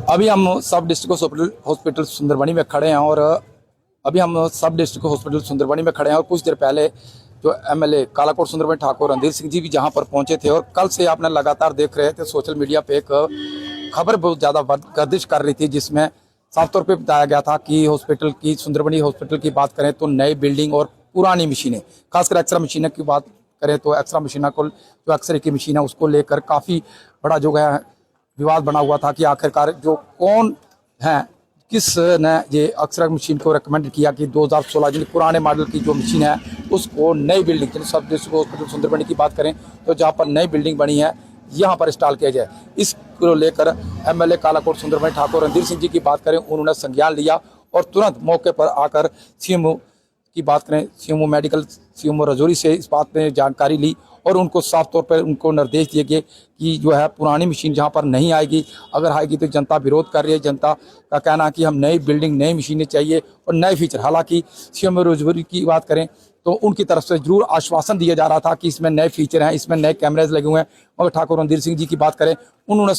अभी हम सब डिस्ट्रिक्ट हॉस्पिटल सुंदरबनी में खड़े हैं और कुछ देर पहले जो एमएलए कालाकोट सुंदरबनी ठाकुर रणधीर सिंह जी भी जहां पर पहुंचे थे। और कल से आपने लगातार देख रहे थे सोशल मीडिया पे एक खबर बहुत ज़्यादा गर्दिश कर रही थी, जिसमें साफ तौर पे बताया गया था कि हॉस्पिटल की सुंदरबनी हॉस्पिटल की बात करें तो नई बिल्डिंग और पुरानी मशीनें, खासकर एक्सरे मशीनों की बात करें तो एक्सरे मशीनों को जो एक्सरे की मशीन है उसको लेकर काफ़ी बड़ा जो है विवाद बना हुआ था कि आखिरकार जो कौन है, किस ने ये एक्सरे मशीन को रिकमेंड किया कि 2016 जिन पुराने मॉडल की जो मशीन है उसको नई बिल्डिंग सब डिस्ट्रिक्ट हॉस्पिटल सुंदरबनी की बात करें तो जहाँ पर नई बिल्डिंग बनी है यहाँ पर इंस्टॉल किया जाए। इसको लेकर एमएलए कालाकोट सुंदरबनी ठाकुर रणधीर सिंह जी की बात करें, उन्होंने संज्ञान लिया और तुरंत मौके पर आकर सीएमओ की बात करें, सीएमओ राजौरी से इस बात में जानकारी ली और उनको साफ तौर पर उनको निर्देश दिए गए कि जो है पुरानी मशीन जहां पर नहीं आएगी, अगर आएगी तो जनता विरोध कर रही है। जनता का कहना है कि हम नई बिल्डिंग, नई मशीनें चाहिए और नए फीचर। हालांकि सीएमओ राजौरी की बात करें तो उनकी तरफ से जरूर आश्वासन दिया जा रहा था कि इसमें नए फीचर हैं, इसमें नए कैमरेज लगे हुए हैं, मगर ठाकुर रणधीर सिंह जी की बात करें उन्होंने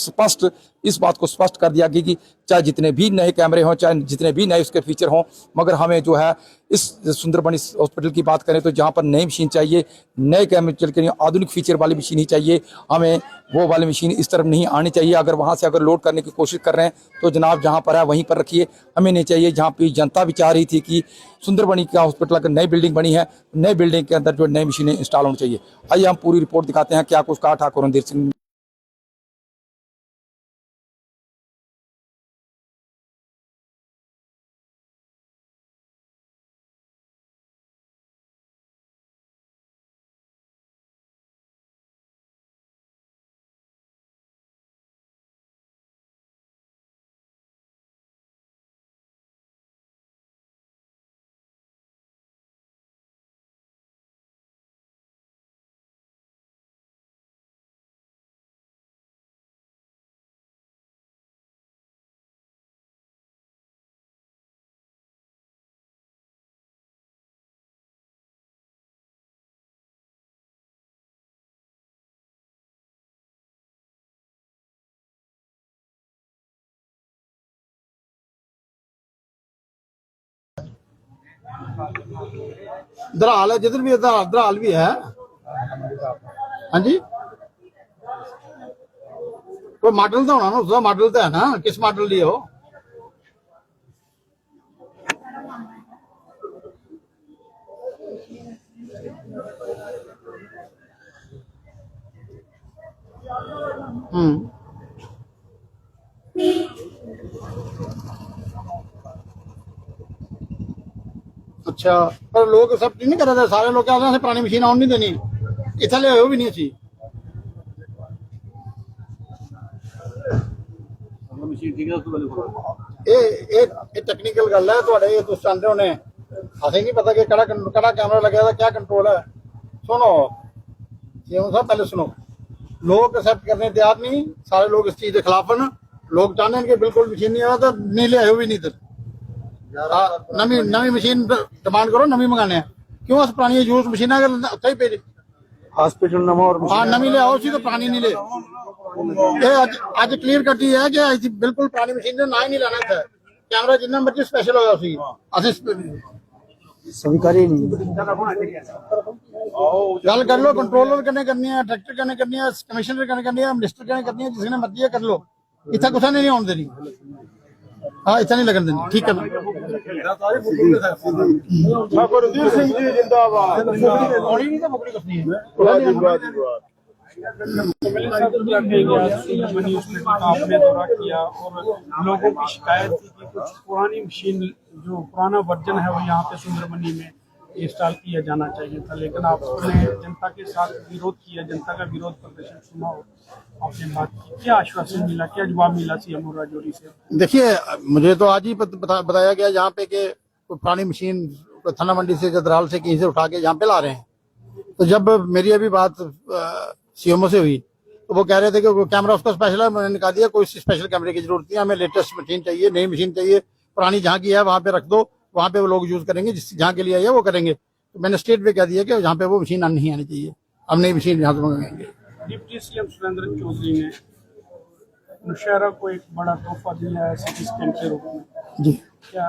इस बात को स्पष्ट कर दिया कि चाहे जितने भी नए कैमरे हों, चाहे जितने भी नए उसके फीचर हों, मगर हमें जो है इस सुंदरबनी हॉस्पिटल की बात करें तो जहां पर नई मशीन चाहिए, नए कैमरे चल के आधुनिक फीचर वाली मशीन ही चाहिए, हमें वो वाली मशीन इस तरफ नहीं आनी चाहिए। अगर वहां से अगर लोड करने की कोशिश कर रहे हैं तो जनाब जहां पर है वहीं पर रखिए, हमें नहीं चाहिए। जहां पे जनता भी चाह रही थी कि सुंदरबनी का हॉस्पिटल का नई बिल्डिंग बनी है, नई बिल्डिंग के अंदर जो नई मशीनें इंस्टॉल होनी चाहिए। आइए हम पूरी रिपोर्ट दिखाते हैं क्या कुछ कहा ठाकुर रणधीर सिंह। दराल है, जिधर भी दराल भी है। हाँ जी, कोई मॉडल तो होना ना, उसका मॉडल तो है ना, किस मॉडल लिए हो। अच्छा, पर लोग सब नहीं कर रहे, सारे लोग कहते हैं पुरानी मशीन आउन नहीं देनी, इतना ले भी नहीं सी टेक्निकल गल है थोड़े, ये तुम चाहते होने असें नहीं पता कि कड़ा कैमरा लगे था, क्या कंट्रोल है। सुनो सीएम साहब, पहले सुनो, लोग एक्सेप्ट करने तैयार नहीं, सारे लोग इस चीज के खिलाफ हैं। लोग चाहते हैं कि बिल्कुल मशीन नहीं आ तो नहीं ले आयो भी नहीं, नवी मशीन डिमांड करो, नवी मंगाने क्यों अस पुरानी यूज मशीन उत्थे ही भेज हॉस्पिटल नवा और हाँ नवी ले आओ सी तो पुरानी नहीं ले। ये अज क्लियर करती है कि बिल्कुल पुरानी मशीन ना ही नहीं लेना था, कैमरा जिन्ना मर्जी स्पेशल होया सी असि स्वीकारी नहीं। गल कर लो, कंट्रोलर कने करनी है, डायरेक्टर कने करनी है, कमिश्नर कने करनी है, मिनिस्टर कने करनी है, जिसने मर्जी है कर लो, इतना कुछ नहीं होने देनी। हाँ, इतना नहीं लगन देनी, ठीक है। ठाकुर रणधीर सिंह जी जिंदाबाद। आपने दौरा किया और लोगों की शिकायत थी कि कुछ पुरानी मशीन, जो पुराना वर्जन है वो यहाँ पे सुंदरबनी में इंस्टॉल किया जाना चाहिए था, लेकिन आपने जनता के साथ विरोध किया, जनता का विरोध प्रदर्शन सुना, आपने बात की, क्या आश्वासन मिला, क्या जवाब मिला सीएम राजौरी से? देखिए, मुझे तो आज ही बताया गया यहाँ पे कि पुरानी मशीन थाना मंडी से, जदराल से, कहीं से उठा के यहाँ पे ला रहे हैं। तो जब मेरी अभी बात सीएमओ से हुई तो वो कह रहे थे कि कैमरा उसका स्पेशल है, मैंने कहा दिया कोई स्पेशल कैमरे की जरूरत नहीं है, हमें लेटेस्ट मशीन चाहिए, नई मशीन चाहिए, पुरानी जहाँ की है वहाँ पे रख दो, वहाँ पे वो लोग यूज करेंगे, जिस जहाँ के लिए आई है वो करेंगे। तो मैंने स्टेट पे कह दिया कि जहाँ पे वो मशीन नहीं आनी चाहिए, हम नई मशीन यहाँ से मंगाएंगे। डिप्टी सीएम सुरेंद्र चौधरी ने नौशहरा को एक बड़ा तोहफा दिया है सिटी स्कैन के रूप में, जी। क्या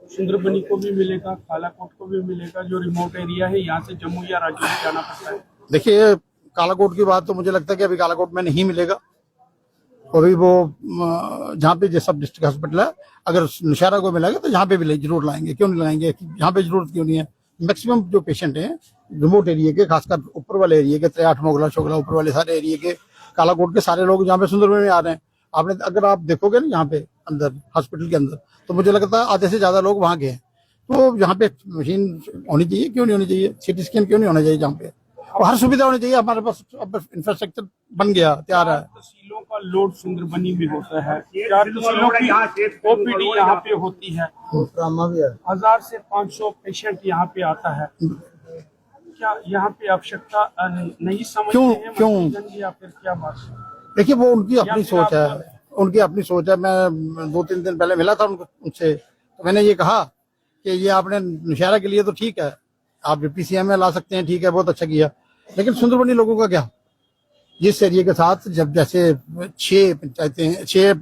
सुंदरबनी को भी मिलेगा, कालाकोट को भी मिलेगा? जो रिमोट एरिया है यहाँ से जम्मू या राजौरी जाना पड़ता है। देखिए, कालाकोट की बात तो मुझे लगता है कि अभी कालाकोट में नहीं मिलेगा। अभी वो जहाँ पे जो सब डिस्ट्रिक्ट हॉस्पिटल है, अगर नौशहरा को मिलेगा तो यहाँ पे भी जरूर लाएंगे। क्यों नहीं लाएंगे, यहाँ पे जरूरत क्यों नहीं है? मैक्सिमम जो पेशेंट हैं रिमोट एरिया के, खासकर ऊपर वाले एरिया के, 3 मोगला शोगला ऊपर वाले सारे एरिया के, कालाकोट के सारे लोग यहाँ पे सुंदरबनी में आ रहे हैं। आपने अगर आप देखोगे ना यहाँ पे अंदर हॉस्पिटल के अंदर, तो मुझे लगता है आधे से ज्यादा लोग वहाँ गए हैं। तो यहाँ पे मशीन होनी चाहिए, क्यों नहीं होनी चाहिए? सिटी स्कैन क्यों नहीं होना चाहिए? जहाँ पे और हर सुविधा होनी चाहिए। हमारे पास अब इंफ्रास्ट्रक्चर बन गया, तैयार है। तहसीलों का लोड सुंदरबनी में होता है, 4 तहसीलों की ओपीडी यहाँ पे होती है, 1000 से 500 पेशेंट यहाँ पे आता है। क्या यहाँ पे आवश्यकता नहीं समझते हैं मसीहगंज या फिर क्या बात है? देखिए, वो उनकी अपनी सोच है, उनकी अपनी सोच है। मैं 2-3 दिन पहले मिला था उनसे, तो मैंने ये कहा कि ये आपने नौशहरा के लिए तो ठीक है, आप पीसीएम में ला सकते हैं, ठीक है, बहुत अच्छा किया, लेकिन सुंदरबनी लोगों का क्या? जिस एरिया के साथ जब जैसे 6 पंचायतें, 6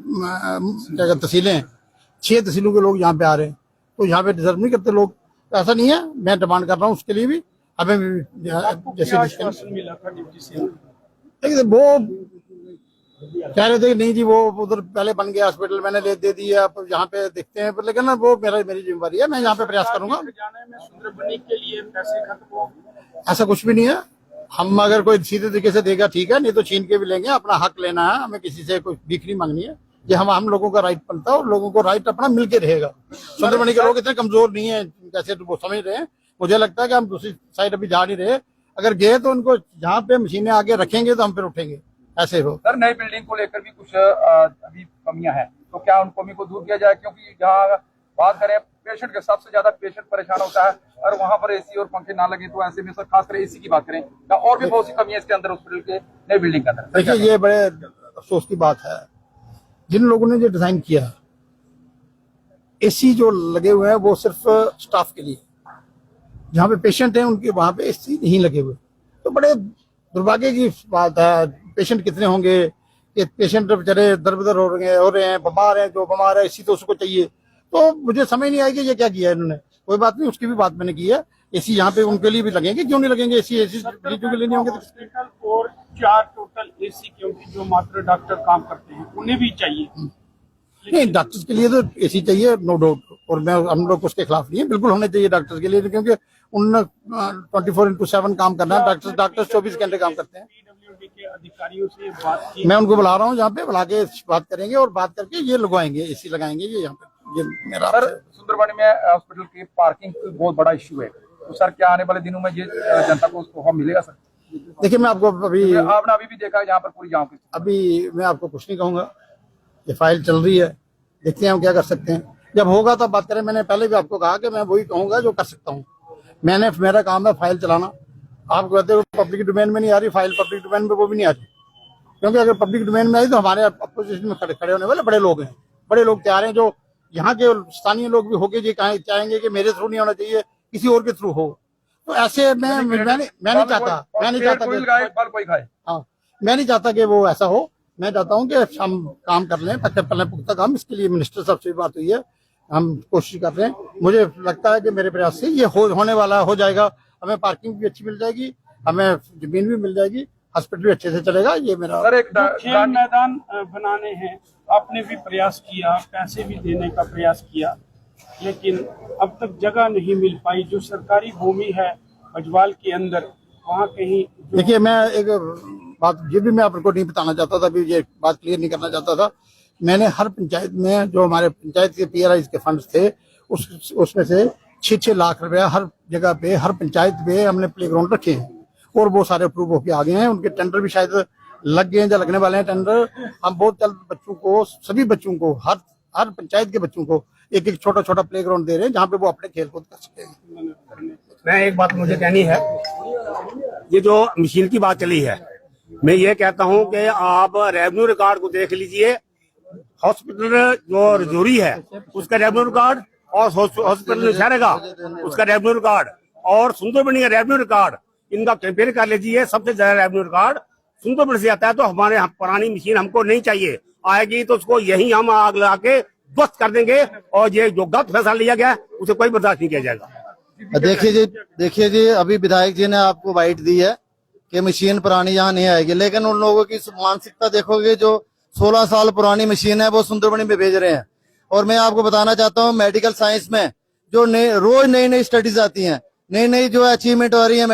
तहसीलें, 6 तहसीलों के लोग यहाँ पे आ रहे हैं, तो यहाँ पे डिजर्व नहीं करते लोग? ऐसा नहीं है, मैं डिमांड कर रहा हूँ उसके लिए भी। हमें भी जैसे मिला था डिप्टी सीएम, वो कह रहे थे नहीं जी, वो उधर पहले बन गया हॉस्पिटल, मैंने दे दिया, अब यहाँ पे देखते हैं। पर लेकिन ना, वो मेरी जिम्मेवारी है, मैं यहाँ पे प्रयास करूंगा। सुंदरबनी के लिए पैसे खत्म हो, ऐसा कुछ भी नहीं है। हम अगर कोई सीधे तरीके से देगा ठीक है, नहीं तो छीन के भी लेंगे। अपना हक लेना है, हमें किसी से कोई भीख नहीं मांगनी है। ये हम लोगों का राइट बनता है और लोगों को राइट अपना मिलके रहेगा। सुंदरबनी के लोग इतने कमजोर नहीं है जैसे वो समझ रहे हैं। मुझे लगता है कि हम दूसरी साइड अभी जा नहीं रहे। अगर गए तो उनको जहाँ पे मशीनें आगे रखेंगे तो हम फिर उठेंगे, ऐसे हो। सर, नई बिल्डिंग को लेकर भी कुछ अभी कमियां हैं, तो क्या उन कमी को दूर किया जाए? क्योंकि जहाँ बात करें पेशेंट के, सबसे ज्यादा पेशेंट परेशान होता है, और वहां पर एसी और पंखे ना लगे, तो ऐसे में सर खासकर एसी की बात करें, या और भी बहुत सी कमी है इसके अंदर, हॉस्पिटल के नई बिल्डिंग के अंदर। देखिए, ये बड़े अफसोस की बात है, जिन लोगों ने जो डिजाइन किया, एसी जो लगे हुए हैं वो सिर्फ स्टाफ के लिए, जहाँ पे पेशेंट हैं उनके वहां पे एसी नहीं लगे हुए। तो बड़े दुर्भाग्य की बात है। पेशेंट कितने होंगे कि पेशेंट बेचारे दर बदर हो रहे हैं, बीमार हैं, जो बीमार है एसी तो उसको चाहिए। तो मुझे समझ नहीं आई कि ये क्या किया इन्होंने। कोई बात नहीं, उसकी भी बात मैंने की है। एसी यहाँ पे उनके लिए भी लगेंगे, क्यों नहीं लगेंगे? एसी मरीजों के लिए नहीं होंगे तो हॉस्पिटल और 4 टोटल एसी, क्योंकि जो मात्र डॉक्टर काम करते हैं उन्हें भी चाहिए। नहीं, डॉक्टर्स के लिए तो एसी चाहिए, नो डाउट। और मैं हम लोग उसके खिलाफ नहीं है, बिल्कुल होने चाहिए डॉक्टर्स के लिए, क्योंकि उन्होंने 24/7 काम करना है। डॉक्टर्स 24 घंटे काम करते हैं। पीडब्ल्यूडी के अधिकारियों से बात की, मैं उनको बुला रहा हूँ, यहाँ पे बुला के बात करेंगे और बात करके ये लगवाएंगे, एसी लगाएंगे। ये यहाँ पे ये मेरा सर, सुंदरबनी में हॉस्पिटल की पार्किंग बहुत बड़ा इश्यू है, तो सर क्या आने वाले दिनों में ये जनता को उसको मिलेगा? सर देखिए, मैं आपको आपने अभी भी देखा यहाँ पर पूरी जाम की, अभी मैं आपको कुछ नहीं कहूंगा। ये फाइल चल रही है, देखते हैं हम क्या कर सकते हैं। जब होगा तब बात करें। मैंने पहले भी आपको कहा कि मैं वही कहूंगा जो कर सकता हूँ। मेरा काम है फाइल चलाना। आप कहते हो पब्लिक डोमेन में नहीं आ रही फाइल, पब्लिक डोमेन में वो भी नहीं आ रही, क्योंकि अगर पब्लिक डोमेन में आई तो हमारे अपोजिशन में खड़े होने वाले बड़े लोग हैं, बड़े लोग तैयार हैं। जो यहाँ के स्थानीय लोग भी होके ये चाहेंगे कि मेरे थ्रू नहीं होना चाहिए, किसी और के थ्रू हो। तो ऐसे मैं नहीं चाहता मैं नहीं चाहता कि वो ऐसा हो। मैं चाहता हूँ कि हम काम कर लें, पहले पुख्ता काम। इसके लिए मिनिस्टर साहब से भी बात हुई है, हम कोशिश कर रहे हैं। मुझे लगता है कि मेरे प्रयास से ये होने वाला हो जाएगा। हमें पार्किंग भी अच्छी मिल जाएगी, हमें जमीन भी मिल जाएगी, हॉस्पिटल भी अच्छे से चलेगा। ये मेरा सर, एक खेल मैदान बनाने हैं, आपने भी प्रयास किया, पैसे भी देने का प्रयास किया, लेकिन अब तक जगह नहीं मिल पाई। जो सरकारी भूमि है अजवाल के अंदर, वहाँ कहीं देखिए, मैं एक बात ये भी मैं आपको नहीं बताना चाहता था, अभी ये बात क्लियर नहीं करना चाहता था। मैंने हर पंचायत में जो हमारे पंचायत के PRIs के फंड्स थे, उसमें से 6-6 लाख रुपया हर जगह पे, हर पंचायत पे हमने प्ले ग्राउंड रखे हैं, और वो सारे अप्रूव होके आ गए हैं। उनके टेंडर भी शायद लग गए हैं या लगने वाले हैं टेंडर। हम बहुत जल्द बच्चों को, सभी बच्चों को, हर पंचायत के बच्चों को एक छोटा प्ले ग्राउंड दे रहे हैं, जहाँ पे वो अपने खेल कूद कर सकें। मैं एक बात मुझे कहनी है, ये जो मशीन की बात चली है, मैं ये कहता हूँ कि आप रेवेन्यू रिकॉर्ड को देख लीजिए। हॉस्पिटल जो रजौरी है उसका रेवेन्यू रिकॉर्ड, और हॉस्पिटल नौशहरा का उसका रेवेन्यू रिकॉर्ड, और सुंदरबनी का रेवेन्यू रिकॉर्ड, इनका कंपेयर कर लीजिए। सबसे ज्यादा रेवेन्यू रिकॉर्ड सुंदरबनी से आता है। तो हमारे यहाँ पुरानी मशीन हमको नहीं चाहिए। आएगी तो उसको यही हम आग लगा के ध्वस्त कर देंगे, और ये जो गलत फैसला लिया गया है उसे कोई बर्दाश्त नहीं किया जाएगा। देखिए जी, अभी विधायक जी ने आपको बाइट दी है कि मशीन पुरानी यहाँ नहीं आएगी, लेकिन उन लोगों की मानसिकता देखोगे, जो 16 साल पुरानी मशीन है वो सुंदरबनी में भेज रहे हैं। और मैं आपको बताना चाहता हूँ, मेडिकल साइंस में जो रोज नई नई स्टडीज आती हैं, नई नई जो अचीवमेंट हो रही है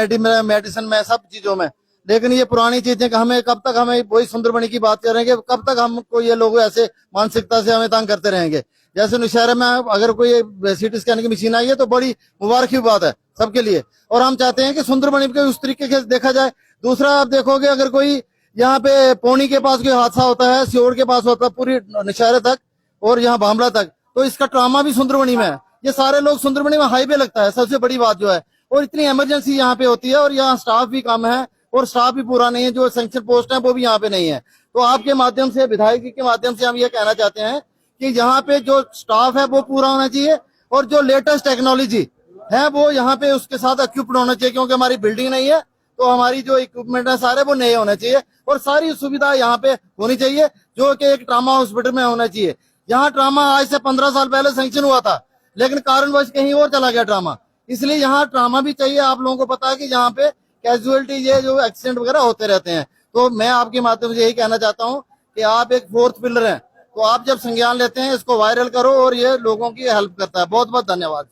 मेडिसिन में, सब चीजों में, लेकिन ये पुरानी चीजें हमें कब तक, हमें वही सुंदरबनी की बात करेंगे, कब तक हमको ये लोग ऐसे मानसिकता से हमें तंग करते रहेंगे। जैसे नौशहरा में अगर कोई सीटी स्कैन की मशीन आई है तो बड़ी मुबारक की बात है सबके लिए, और हम चाहते हैं कि सुंदरबनी के उस तरीके से देखा जाए। दूसरा, आप देखोगे अगर कोई यहाँ पे पौनी के पास कोई हादसा होता है, सियोड़ के पास होता है, पूरी नौशहरा तक और यहाँ भामला तक, तो इसका ट्रामा भी सुंदरबनी में है। ये सारे लोग सुंदरबनी में हाईवे लगता है, सबसे बड़ी बात जो है, और इतनी इमरजेंसी यहाँ पे होती है, और यहाँ स्टाफ भी कम है और स्टाफ भी पूरा नहीं है, जो सैंक्शन पोस्ट है वो भी यहाँ पे नहीं है। तो आपके माध्यम से, विधायक जी के माध्यम से हम ये कहना चाहते हैं कि यहाँ पे जो स्टाफ है वो पूरा होना चाहिए, और जो लेटेस्ट टेक्नोलॉजी है वो यहाँ पे उसके साथ इक्विप्ड होना चाहिए, क्योंकि हमारी बिल्डिंग नहीं है तो हमारी जो इक्विपमेंट है सारे वो नए होने चाहिए, और सारी सुविधा यहाँ पे होनी चाहिए, जो कि एक ट्रामा हॉस्पिटल में होना चाहिए। यहाँ ट्रामा आज से 15 साल पहले सैंक्शन हुआ था, लेकिन कारणवश कहीं और चला गया ट्रामा, इसलिए यहाँ ट्रामा भी चाहिए। आप लोगों को पता है कि यहाँ पे कैजुअलिटी, ये जो एक्सीडेंट वगैरह होते रहते हैं। तो मैं आपके माध्यम से यही कहना चाहता हूँ कि आप एक 4th पिलर हैं, तो आप जब संज्ञान लेते हैं इसको वायरल करो, और ये लोगों की हेल्प करता है। बहुत बहुत धन्यवाद।